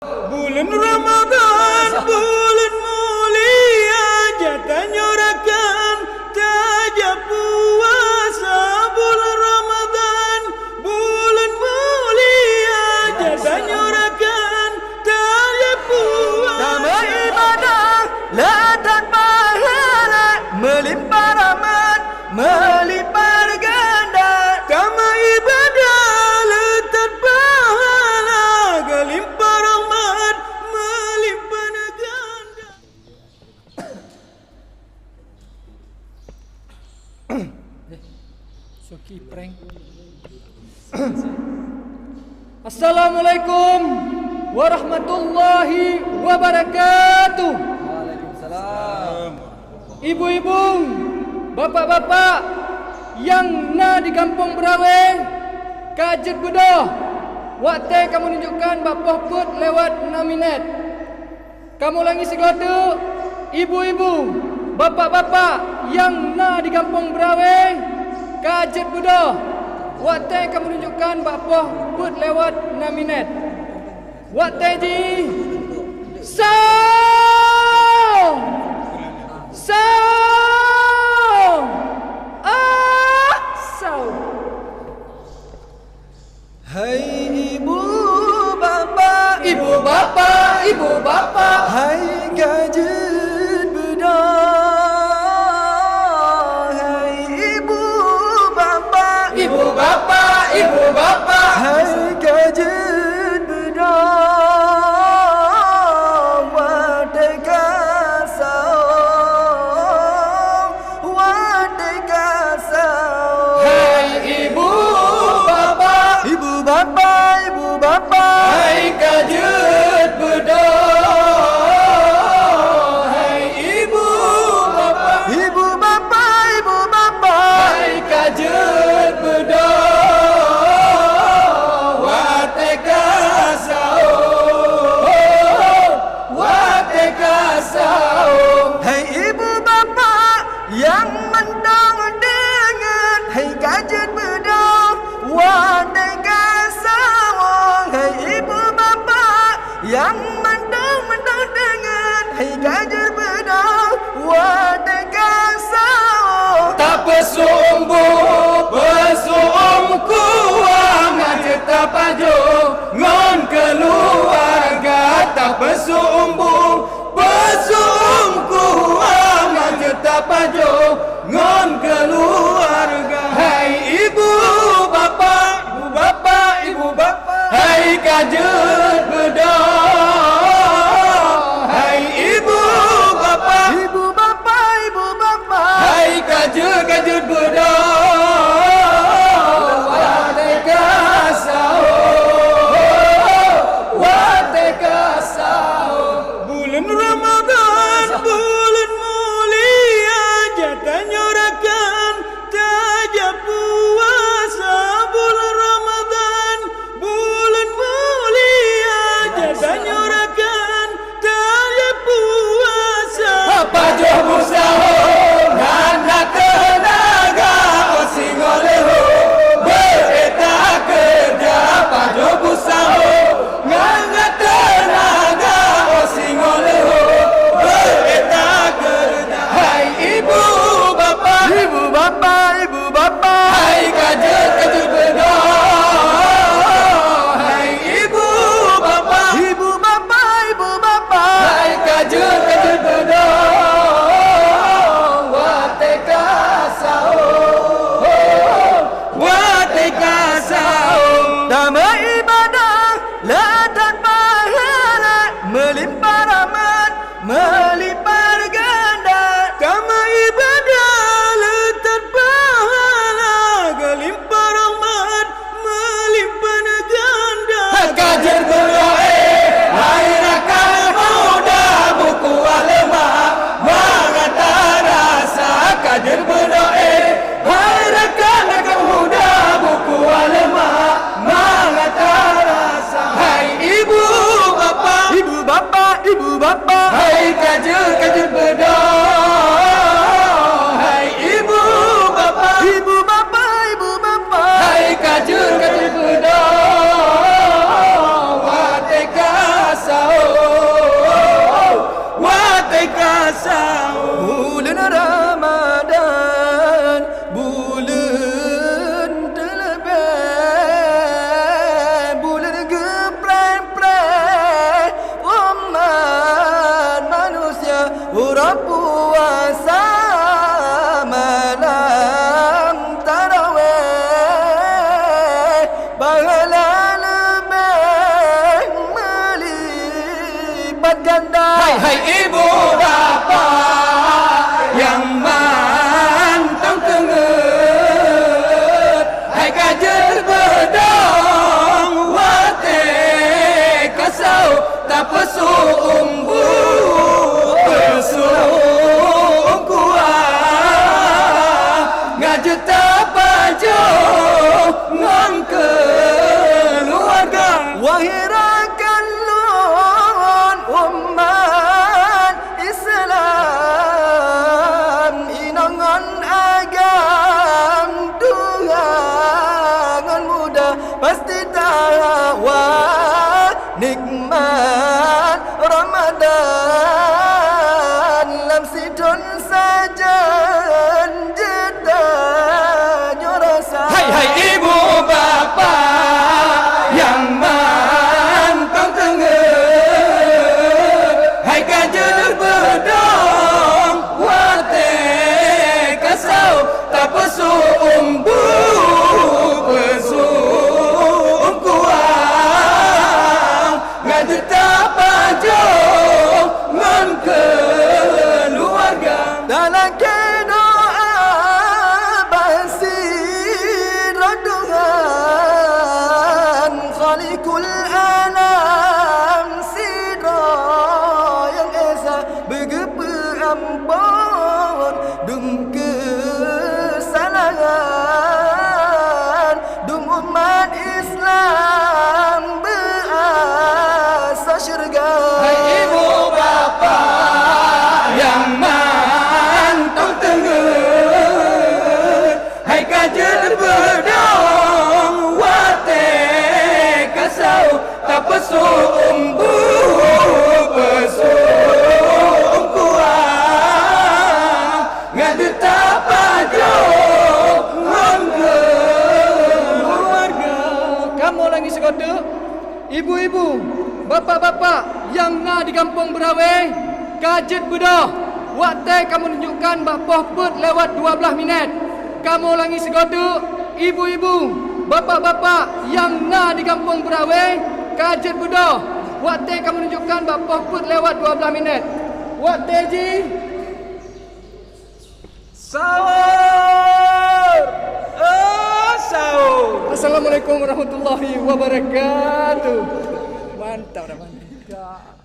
Bulan Ramadan, bulan mulia, jatah nyorakan tajam puasa. Bulan Ramadan, bulan mulia, jatah nyorakan tajam puasa. Nama ibadah, ladang pahala, melimpah rahmat, melimpah ganda. Kama ibadah, letak pahala, gelimpah rahmat, melimpah ganda. Suki prank. Assalamualaikum warahmatullahi wabarakatuh. Waalaikumsalam. Ibu-ibu, bapak-bapak yang na di kampung Berawe, kajet bedah. Waktu kamu tunjukkan bapak put lewat 6 minit. Kamu lagi segala ibu-ibu, bapak-bapak yang na di kampung Berawe, kajet bedah. Waktu kamu tunjukkan bapak put lewat 6 minit. Waktu ji Sound! Sound! Sound! Hai ibu bapa, Ibu bapa, ibu bapa, hai kajet bedah. Hai ibu bapa, ibu bapa, ibu bapa, hai kajet bedah. Wadai kasau, wadai kasau. hai ibu bapa, Ibu bapa, ibu bapa, hai kajet bedah. Hai ibu bapa, ibu bapa, ibu bapa, hai kajet bedah. Wate kasau, wate kasau. hai ibu bapa yang mendang dengan hai kajet bedah. Wadai kasawang, hai ibu bapa yang mendang dengan hai kajet bedah. Wadai kasawang. Tak pesumbu, pesum kuang aja tak pajo ngon keluarga. Tak pesumbu, pesum kuang aja tak pajo ngon keluarga. Hai ibu bapa, ibu bapa, ibu bapa, hai kajet bedah. Hai ibu bapa, Ibu bapa, ibu bapa, hai kajet bedah. Wate kasau, wate kasau. Bulan Ramadan, bulan mulia, jatah nyorakan tajam puasa. Bulan Ramadan, bulan mulia, jatah nyorakan tajam puasa. Apa jauh usaha, nana tenaga, osing oleho, bereta kerja. Apa jauh usaha, nana tenaga, osing oleho, bereta kerja. Hai ibu bapa, ibu bapa, ibu bapa, hai kajet bedah. Hai ibu bapa, ibu bapa, ibu bapa. hai kajet bedah. Wate kasau, wate kasau. Nama ibadah, ladang pahala, melimpah rahmat, melimpah ganda. Kama ibadah, letak pahala, gelimpah rahmat, melimpah ganda. Kajet bedah, hai rakan muda, buku alema, mengata rasa. Kajet bedah, hai rakan muda, buku alema, mengata rasa. Hai ibu bapa, Ibu bapa, ibu bapa, hai kajet bedah. Hai ibu bapa, ibu bapa, ibu bapa. hai kajet bedah. Wate kasau. berlipat ganda. Hai ibu bapa yang mantang tenget, hai kajer bedong wate kasau tak pesu umbu pesu kuah ngajeta pajo ngon keluarga. Wahirakan lon umat Islam inangan agam Tuhan muda pasti tawa nikmat Ramadan lam sidon saja jeda nyorasa. Hai ibu bapa yang mantang tenget, hai kajer bedong wate kasau tak pesu umbu pesu kuah ngajeta pajo ngon keluarga. Dalam doa basir Tuhan Khalikul alam sidra yang esa begepe ampun dum kesalahan dum umat Islam berasa syurga. Hai ibu bapa yang mantang tenget, hai kajer bedong wate kasau tak pesu umbu pesu kuah ngajeta pajo ngon keluarga. Kamu lagi sekotu, ibu-ibu, bapak-bapak yang na di kampung Berawai, kajet bedah. Waktu kamu tunjukkan bapoh put lewat 12 minit. Kamu lagi sekotu, ibu-ibu, bapak-bapak yang na di kampung Berawai, kajet bedah. Waktu kamu tunjukkan bapoh put lewat 12 minit. Waktu ji. Sahur. Sahur. Assalamualaikum warahmatullahi wabarakatuh. Mantap dah mantap.